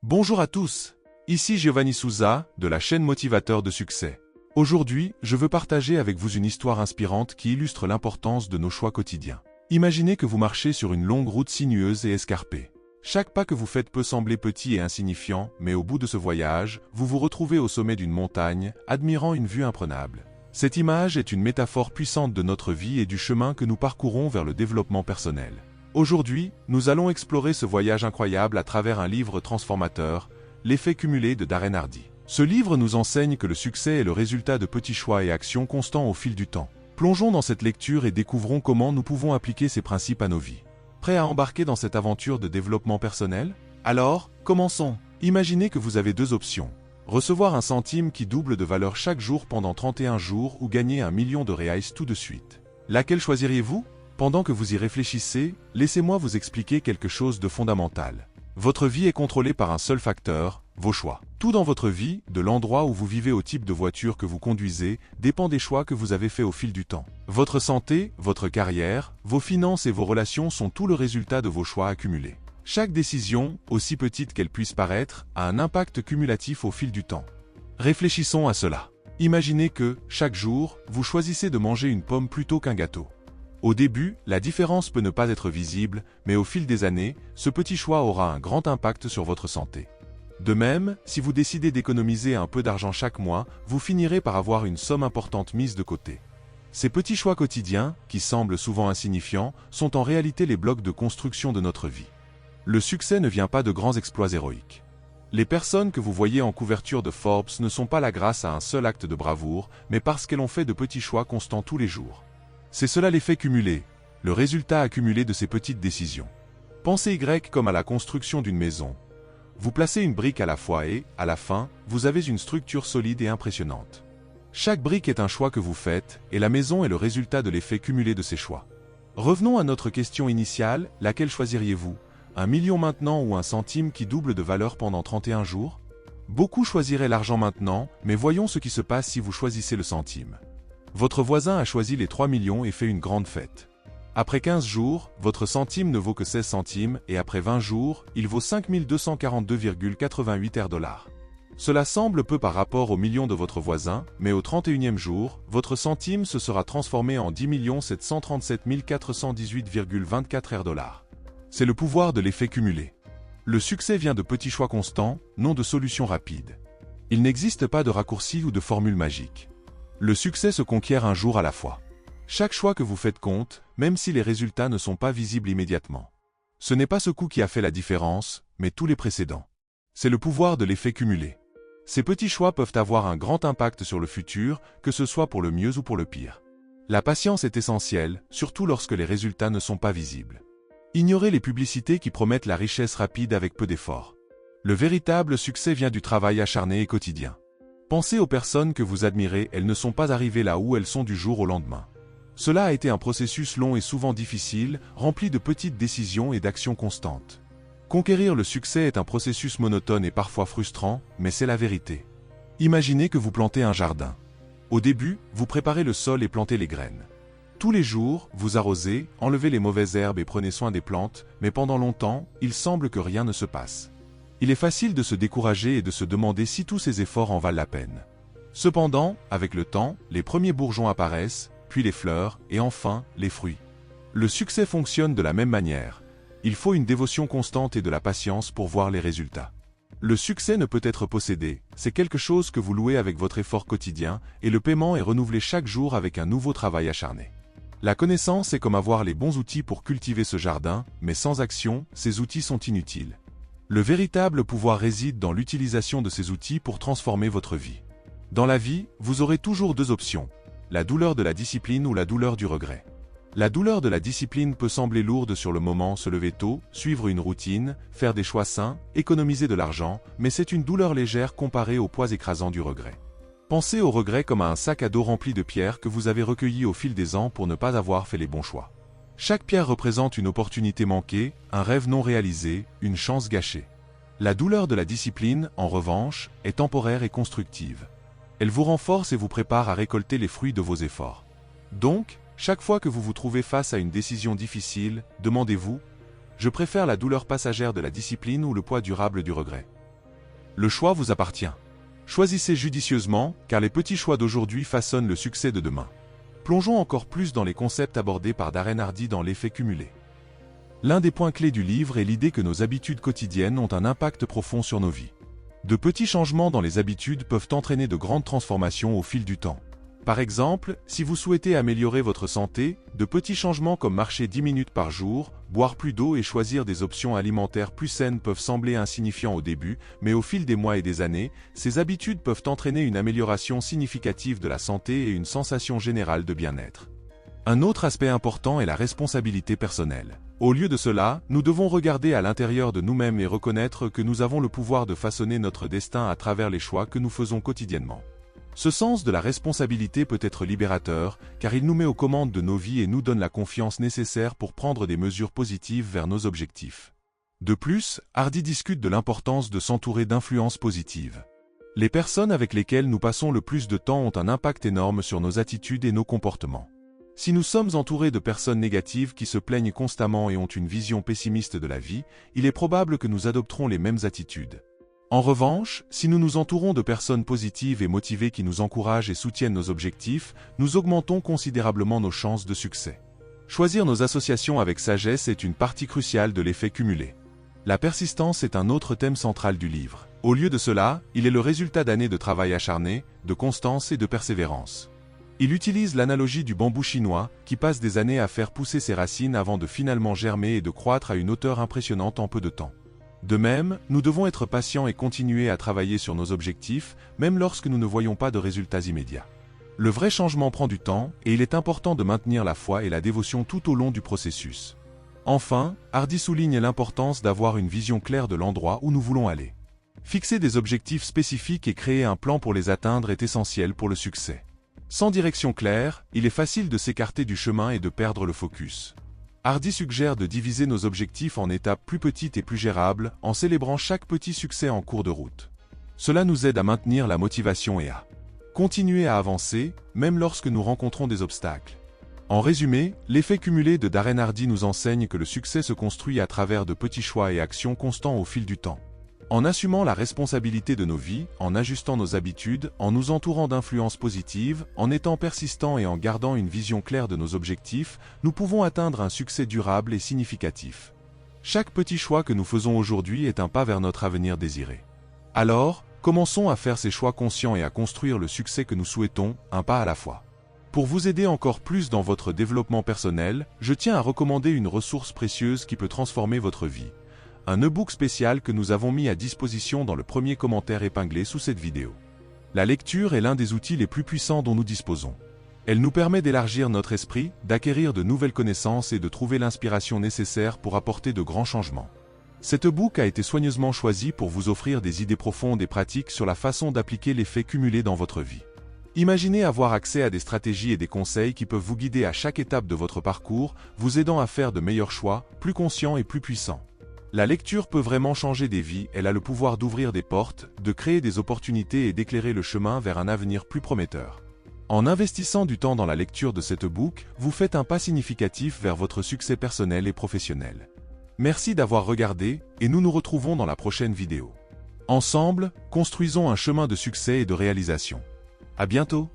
Bonjour à tous, ici Giovanni Souza, de la chaîne Motivateur de succès. Aujourd'hui, je veux partager avec vous une histoire inspirante qui illustre l'importance de nos choix quotidiens. Imaginez que vous marchez sur une longue route sinueuse et escarpée. Chaque pas que vous faites peut sembler petit et insignifiant, mais au bout de ce voyage, vous vous retrouvez au sommet d'une montagne, admirant une vue imprenable. Cette image est une métaphore puissante de notre vie et du chemin que nous parcourons vers le développement personnel. Aujourd'hui, nous allons explorer ce voyage incroyable à travers un livre transformateur, L'effet cumulé de Darren Hardy. Ce livre nous enseigne que le succès est le résultat de petits choix et actions constants au fil du temps. Plongeons dans cette lecture et découvrons comment nous pouvons appliquer ces principes à nos vies. Prêt à embarquer dans cette aventure de développement personnel? Alors, commençons. Imaginez que vous avez deux options. Recevoir un centime qui double de valeur chaque jour pendant 31 jours ou gagner 1 million de reais tout de suite. Laquelle choisiriez-vous? Pendant que vous y réfléchissez, laissez-moi vous expliquer quelque chose de fondamental. Votre vie est contrôlée par un seul facteur, vos choix. Tout dans votre vie, de l'endroit où vous vivez au type de voiture que vous conduisez, dépend des choix que vous avez faits au fil du temps. Votre santé, votre carrière, vos finances et vos relations sont tout le résultat de vos choix accumulés. Chaque décision, aussi petite qu'elle puisse paraître, a un impact cumulatif au fil du temps. Réfléchissons à cela. Imaginez que, chaque jour, vous choisissez de manger une pomme plutôt qu'un gâteau. Au début, la différence peut ne pas être visible, mais au fil des années, ce petit choix aura un grand impact sur votre santé. De même, si vous décidez d'économiser un peu d'argent chaque mois, vous finirez par avoir une somme importante mise de côté. Ces petits choix quotidiens, qui semblent souvent insignifiants, sont en réalité les blocs de construction de notre vie. Le succès ne vient pas de grands exploits héroïques. Les personnes que vous voyez en couverture de Forbes ne sont pas là grâce à un seul acte de bravoure, mais parce qu'elles ont fait de petits choix constants tous les jours. C'est cela l'effet cumulé, le résultat accumulé de ces petites décisions. Pensez Y comme à la construction d'une maison. Vous placez une brique à la fois et, à la fin, vous avez une structure solide et impressionnante. Chaque brique est un choix que vous faites, et la maison est le résultat de l'effet cumulé de ces choix. Revenons à notre question initiale, laquelle choisiriez-vous? 1 million maintenant ou un centime qui double de valeur pendant 31 jours? Beaucoup choisiraient l'argent maintenant, mais voyons ce qui se passe si vous choisissez le centime. Votre voisin a choisi les 3 millions et fait une grande fête. Après 15 jours, votre centime ne vaut que 16 centimes et après 20 jours, il vaut 5 242,88 $. Cela semble peu par rapport aux millions de votre voisin, mais au 31e jour, votre centime se sera transformé en 10 737 418,24 $. C'est le pouvoir de l'effet cumulé. Le succès vient de petits choix constants, non de solutions rapides. Il n'existe pas de raccourci ou de formule magique. Le succès se conquiert un jour à la fois. Chaque choix que vous faites compte, même si les résultats ne sont pas visibles immédiatement. Ce n'est pas ce coup qui a fait la différence, mais tous les précédents. C'est le pouvoir de l'effet cumulé. Ces petits choix peuvent avoir un grand impact sur le futur, que ce soit pour le mieux ou pour le pire. La patience est essentielle, surtout lorsque les résultats ne sont pas visibles. Ignorez les publicités qui promettent la richesse rapide avec peu d'efforts. Le véritable succès vient du travail acharné et quotidien. Pensez aux personnes que vous admirez, elles ne sont pas arrivées là où elles sont du jour au lendemain. Cela a été un processus long et souvent difficile, rempli de petites décisions et d'actions constantes. Conquérir le succès est un processus monotone et parfois frustrant, mais c'est la vérité. Imaginez que vous plantez un jardin. Au début, vous préparez le sol et plantez les graines. Tous les jours, vous arrosez, enlevez les mauvaises herbes et prenez soin des plantes, mais pendant longtemps, il semble que rien ne se passe. Il est facile de se décourager et de se demander si tous ces efforts en valent la peine. Cependant, avec le temps, les premiers bourgeons apparaissent, puis les fleurs, et enfin, les fruits. Le succès fonctionne de la même manière. Il faut une dévotion constante et de la patience pour voir les résultats. Le succès ne peut être possédé, c'est quelque chose que vous louez avec votre effort quotidien, et le paiement est renouvelé chaque jour avec un nouveau travail acharné. La connaissance est comme avoir les bons outils pour cultiver ce jardin, mais sans action, ces outils sont inutiles. Le véritable pouvoir réside dans l'utilisation de ces outils pour transformer votre vie. Dans la vie, vous aurez toujours deux options, la douleur de la discipline ou la douleur du regret. La douleur de la discipline peut sembler lourde sur le moment, se lever tôt, suivre une routine, faire des choix sains, économiser de l'argent, mais c'est une douleur légère comparée au poids écrasant du regret. Pensez au regret comme à un sac à dos rempli de pierres que vous avez recueillies au fil des ans pour ne pas avoir fait les bons choix. Chaque pierre représente une opportunité manquée, un rêve non réalisé, une chance gâchée. La douleur de la discipline, en revanche, est temporaire et constructive. Elle vous renforce et vous prépare à récolter les fruits de vos efforts. Donc, chaque fois que vous vous trouvez face à une décision difficile, demandez-vous, je préfère la douleur passagère de la discipline ou le poids durable du regret. Le choix vous appartient. Choisissez judicieusement, car les petits choix d'aujourd'hui façonnent le succès de demain. Plongeons encore plus dans les concepts abordés par Darren Hardy dans l'effet cumulé. L'un des points clés du livre est l'idée que nos habitudes quotidiennes ont un impact profond sur nos vies. De petits changements dans les habitudes peuvent entraîner de grandes transformations au fil du temps. Par exemple, si vous souhaitez améliorer votre santé, de petits changements comme marcher 10 minutes par jour, boire plus d'eau et choisir des options alimentaires plus saines peuvent sembler insignifiants au début, mais au fil des mois et des années, ces habitudes peuvent entraîner une amélioration significative de la santé et une sensation générale de bien-être. Un autre aspect important est la responsabilité personnelle. Au lieu de cela, nous devons regarder à l'intérieur de nous-mêmes et reconnaître que nous avons le pouvoir de façonner notre destin à travers les choix que nous faisons quotidiennement. Ce sens de la responsabilité peut être libérateur, car il nous met aux commandes de nos vies et nous donne la confiance nécessaire pour prendre des mesures positives vers nos objectifs. De plus, Hardy discute de l'importance de s'entourer d'influences positives. Les personnes avec lesquelles nous passons le plus de temps ont un impact énorme sur nos attitudes et nos comportements. Si nous sommes entourés de personnes négatives qui se plaignent constamment et ont une vision pessimiste de la vie, il est probable que nous adopterons les mêmes attitudes. En revanche, si nous nous entourons de personnes positives et motivées qui nous encouragent et soutiennent nos objectifs, nous augmentons considérablement nos chances de succès. Choisir nos associations avec sagesse est une partie cruciale de l'effet cumulé. La persistance est un autre thème central du livre. Au lieu de cela, il est le résultat d'années de travail acharné, de constance et de persévérance. Il utilise l'analogie du bambou chinois, qui passe des années à faire pousser ses racines avant de finalement germer et de croître à une hauteur impressionnante en peu de temps. De même, nous devons être patients et continuer à travailler sur nos objectifs, même lorsque nous ne voyons pas de résultats immédiats. Le vrai changement prend du temps, et il est important de maintenir la foi et la dévotion tout au long du processus. Enfin, Hardy souligne l'importance d'avoir une vision claire de l'endroit où nous voulons aller. Fixer des objectifs spécifiques et créer un plan pour les atteindre est essentiel pour le succès. Sans direction claire, il est facile de s'écarter du chemin et de perdre le focus. Hardy suggère de diviser nos objectifs en étapes plus petites et plus gérables, en célébrant chaque petit succès en cours de route. Cela nous aide à maintenir la motivation et à continuer à avancer, même lorsque nous rencontrons des obstacles. En résumé, l'effet cumulé de Darren Hardy nous enseigne que le succès se construit à travers de petits choix et actions constants au fil du temps. En assumant la responsabilité de nos vies, en ajustant nos habitudes, en nous entourant d'influences positives, en étant persistants et en gardant une vision claire de nos objectifs, nous pouvons atteindre un succès durable et significatif. Chaque petit choix que nous faisons aujourd'hui est un pas vers notre avenir désiré. Alors, commençons à faire ces choix conscients et à construire le succès que nous souhaitons, un pas à la fois. Pour vous aider encore plus dans votre développement personnel, je tiens à recommander une ressource précieuse qui peut transformer votre vie. Un e-book spécial que nous avons mis à disposition dans le premier commentaire épinglé sous cette vidéo. La lecture est l'un des outils les plus puissants dont nous disposons. Elle nous permet d'élargir notre esprit, d'acquérir de nouvelles connaissances et de trouver l'inspiration nécessaire pour apporter de grands changements. Cet e-book a été soigneusement choisi pour vous offrir des idées profondes et pratiques sur la façon d'appliquer l'effet cumulé dans votre vie. Imaginez avoir accès à des stratégies et des conseils qui peuvent vous guider à chaque étape de votre parcours, vous aidant à faire de meilleurs choix, plus conscients et plus puissants. La lecture peut vraiment changer des vies, elle a le pouvoir d'ouvrir des portes, de créer des opportunités et d'éclairer le chemin vers un avenir plus prometteur. En investissant du temps dans la lecture de cet e-book, vous faites un pas significatif vers votre succès personnel et professionnel. Merci d'avoir regardé, et nous nous retrouvons dans la prochaine vidéo. Ensemble, construisons un chemin de succès et de réalisation. À bientôt!